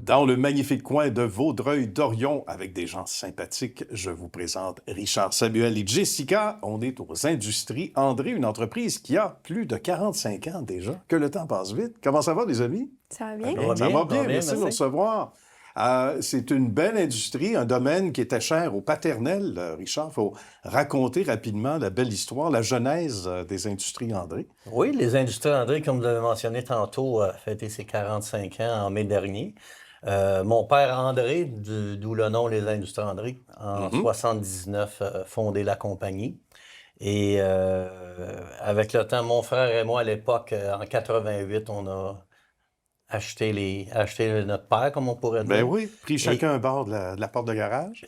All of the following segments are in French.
Dans le magnifique coin de Vaudreuil-Dorion, avec des gens sympathiques, je vous présente Richard, Samuel et Jessica. On est aux Industries André, une entreprise qui a plus de 45 ans déjà. Que le temps passe vite. Comment ça va, les amis? Ça va bien? Ça va bien, merci de nous recevoir. C'est une belle industrie, un domaine qui était cher au paternel. Richard, il faut raconter rapidement la belle histoire, la genèse des Industries André. Oui, les Industries André, comme vous l'avez mentionné tantôt, a fêté ses 45 ans en mai dernier. Mon père André, d'où le nom Les Industries André, en 79, fondé la compagnie. Et avec le temps, mon frère et moi, à l'époque, en 88, on a acheté notre père, comme on pourrait dire. Ben oui, pris chacun un bord de la porte de garage.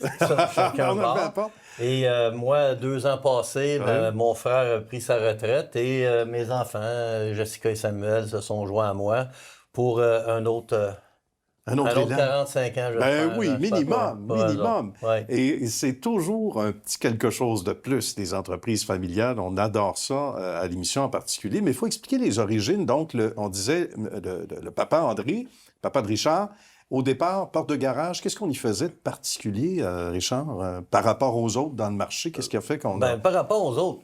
Chacun un bord. Et moi, 2 ans passés, mon frère a pris sa retraite et mes enfants, Jessica et Samuel, se sont joints à moi pour un autre 45 ans, je Ben oui, minimum. Ouais. Et c'est toujours un petit quelque chose de plus des entreprises familiales. On adore ça à l'émission en particulier. Mais il faut expliquer les origines. Donc, on disait, le papa André, papa de Richard, au départ, porte de garage, qu'est-ce qu'on y faisait de particulier, Richard, par rapport aux autres dans le marché? Qu'est-ce qui a fait qu'on a... Par rapport aux autres,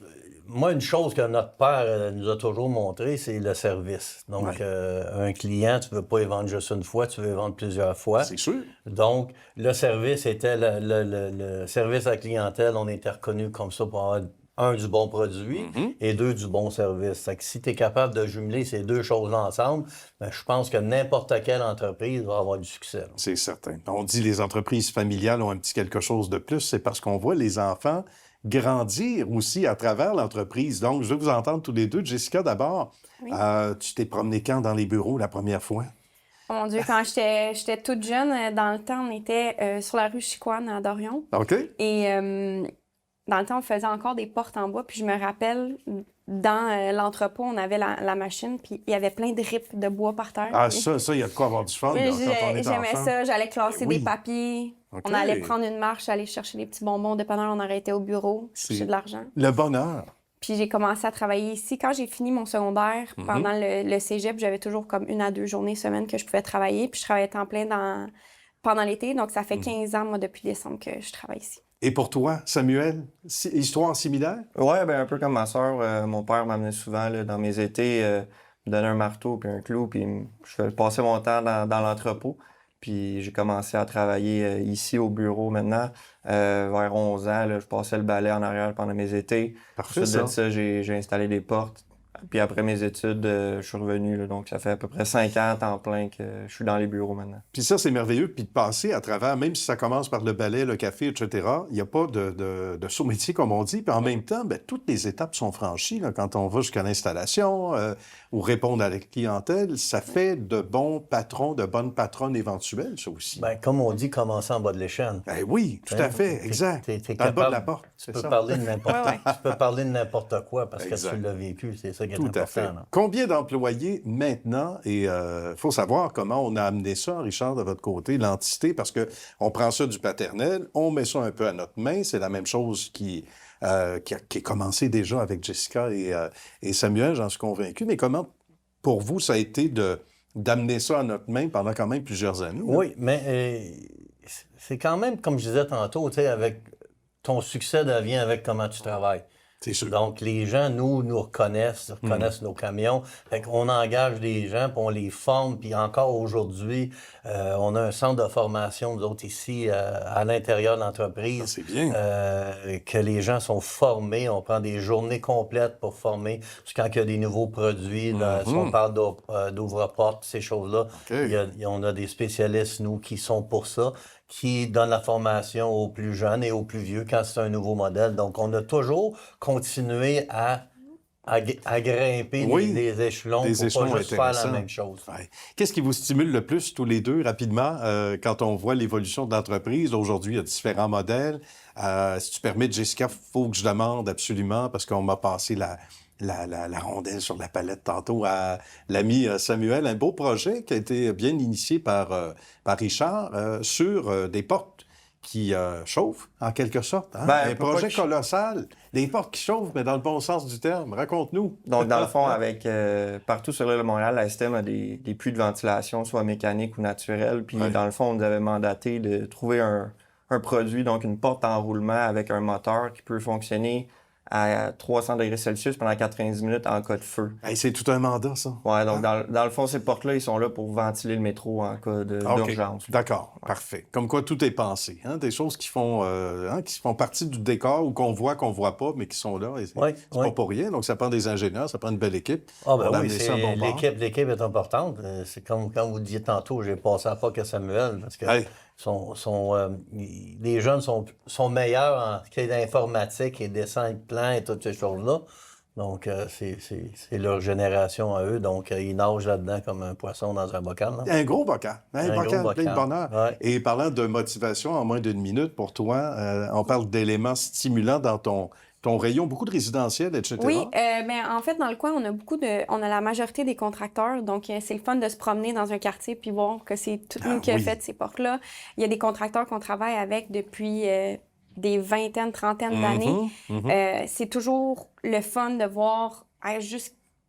moi, une chose que notre père nous a toujours montré, c'est le service. Donc, un client, tu ne veux pas y vendre juste une fois, tu veux y vendre plusieurs fois. C'est sûr. Donc, le service était le service à la clientèle. On était reconnu comme ça pour avoir, du bon produit et 2, du bon service. C'est que si tu es capable de jumeler ces 2 choses-là ensemble, je pense que n'importe quelle entreprise va avoir du succès. Là. C'est certain. On dit les entreprises familiales ont un petit quelque chose de plus, c'est parce qu'on voit les enfants grandir aussi à travers l'entreprise. Donc, je veux vous entendre tous les deux. Jessica, d'abord, Oui. Tu t'es promenée quand dans les bureaux la première fois? Oh mon Dieu, quand j'étais toute jeune, dans le temps, on était sur la rue Chicoine à Dorion. OK. Et dans le temps, on faisait encore des portes en bois. Puis je me rappelle, dans l'entrepôt, on avait la machine, puis il y avait plein de rips de bois par terre. Ah, ça, il y a de quoi avoir du fun Oui, là, quand on est j'aimais enfant. ça. J'allais classer Oui. des papiers. OK. On allait prendre une marche, aller chercher des petits bonbons. Dépendant, on arrêtait au bureau, chercher de l'argent. Le bonheur. Puis j'ai commencé à travailler ici. Quand j'ai fini mon secondaire, pendant le cégep, j'avais toujours comme 1 à 2 journées semaine que je pouvais travailler. Puis je travaillais temps plein pendant l'été. Donc ça fait 15 ans, moi, depuis décembre que je travaille ici. Et pour toi, Samuel, histoire similaire? Oui, un peu comme ma soeur. Mon père m'amenait souvent là, dans mes étés, me donnait un marteau puis un clou, puis je passais mon temps dans l'entrepôt. Puis j'ai commencé à travailler ici au bureau maintenant. Vers 11 ans, là, je passais le balai en arrière pendant mes étés. Parfait, Ensuite de ça. ça, j'ai installé des portes. Puis après mes études, je suis revenu. Là, donc ça fait à peu près 5 ans à temps plein que je suis dans les bureaux maintenant. Puis ça, c'est merveilleux. Puis de passer à travers, même si ça commence par le balai, le café, etc., il n'y a pas de saut-métier, comme on dit. Puis en même temps, toutes les étapes sont franchies. Là, quand on va jusqu'à l'installation ou répondre à la clientèle, ça fait de bons patrons, de bonnes patronnes éventuelles, ça aussi. Comme on dit, commencer en bas de l'échelle. Oui, tout à fait, exact. Dans le bas de la porte, Tu peux parler de n'importe quoi parce Exact. que tu l'as vécu. C'est ça qui est Tout important. à fait. Là. Combien d'employés maintenant? Et faut savoir comment on a amené ça, Richard, de votre côté, l'entité, parce que on prend ça du paternel, on met ça un peu à notre main. C'est la même chose qui a commencé déjà avec Jessica et Samuel, j'en suis convaincu. Mais comment, pour vous, ça a été d'amener ça à notre main pendant quand même plusieurs années? Là? Oui, mais c'est quand même, comme je disais tantôt, tu sais, avec ton succès vient avec comment tu travailles. C'est sûr. Donc, les gens, nous reconnaissent nos camions. Fait qu'on engage des gens, puis on les forme. Puis encore aujourd'hui, on a un centre de formation, nous autres, ici, à l'intérieur de l'entreprise. Ah, c'est bien. Que les gens sont formés. On prend des journées complètes pour former. Parce que quand il y a des nouveaux produits, là, si on parle d'ouvre-porte, ces choses-là, on a des spécialistes, nous, qui sont pour ça, qui donnent la formation aux plus jeunes et aux plus vieux quand c'est un nouveau modèle. Donc, on a toujours continué à grimper des échelons pour pas juste faire la même chose. Ouais. Qu'est-ce qui vous stimule le plus, tous les deux, rapidement, quand on voit l'évolution de l'entreprise? Aujourd'hui, il y a différents modèles. Si tu permets, Jessica, il faut que je demande absolument, parce qu'on m'a passé la rondelle sur la palette tantôt à l'ami Samuel. Un beau projet qui a été bien initié par Richard sur des portes qui chauffent, en quelque sorte. Hein? Ben, un projet colossal. Des portes qui chauffent, mais dans le bon sens du terme. Raconte-nous. Donc, dans le fond, avec partout sur l'île de Montréal, la STM a des puits de ventilation, soit mécaniques ou naturels. Puis, dans le fond, on nous avait mandaté de trouver un produit, donc une porte en roulement avec un moteur qui peut fonctionner à 300 degrés Celsius pendant 90 minutes en cas de feu. Hey, c'est tout un mandat, ça. Ouais, donc dans le fond, ces portes-là, ils sont là pour ventiler le métro en cas d'urgence. D'accord, parfait. Comme quoi tout est pensé. Hein? Des choses qui font partie du décor ou qu'on voit pas, mais qui sont là. Et c'est pas pour rien. Donc, ça prend des ingénieurs, ça prend une belle équipe. Ah ben oui, l'équipe est importante. C'est comme quand vous disiez tantôt, j'ai passé à POC à Samuel, parce que les jeunes sont meilleurs en ce d'informatique et dessin de plan et toutes ces choses-là. Donc, c'est leur génération à eux. Donc, ils nagent là-dedans comme un poisson dans un bocal. Là. Un gros bocal. Un bocal plein de bonheur. Ouais. Et parlant de motivation, en moins d'une minute pour toi, on parle d'éléments stimulants dans ton rayon, beaucoup de résidentiels, etc. Oui, mais en fait, dans le coin, on a la majorité des contracteurs. Donc, c'est le fun de se promener dans un quartier puis voir que c'est tout le monde qui a fait ces portes-là. Il y a des contracteurs qu'on travaille avec depuis des vingtaines, trentaines d'années. C'est toujours le fun de voir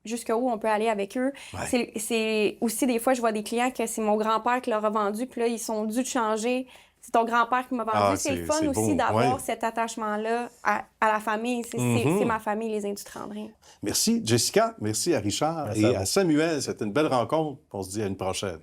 jusqu'où on peut aller avec eux. Ouais. C'est aussi, des fois, je vois des clients que c'est mon grand-père qui leur a vendu, puis là, ils sont dû changer. C'est ton grand-père qui m'a vendu. C'est le fun aussi d'avoir cet attachement-là à la famille. C'est ma famille, les Industries André. Merci, Jessica. Merci à Richard. Merci et à Samuel. C'était une belle rencontre. On se dit à une prochaine.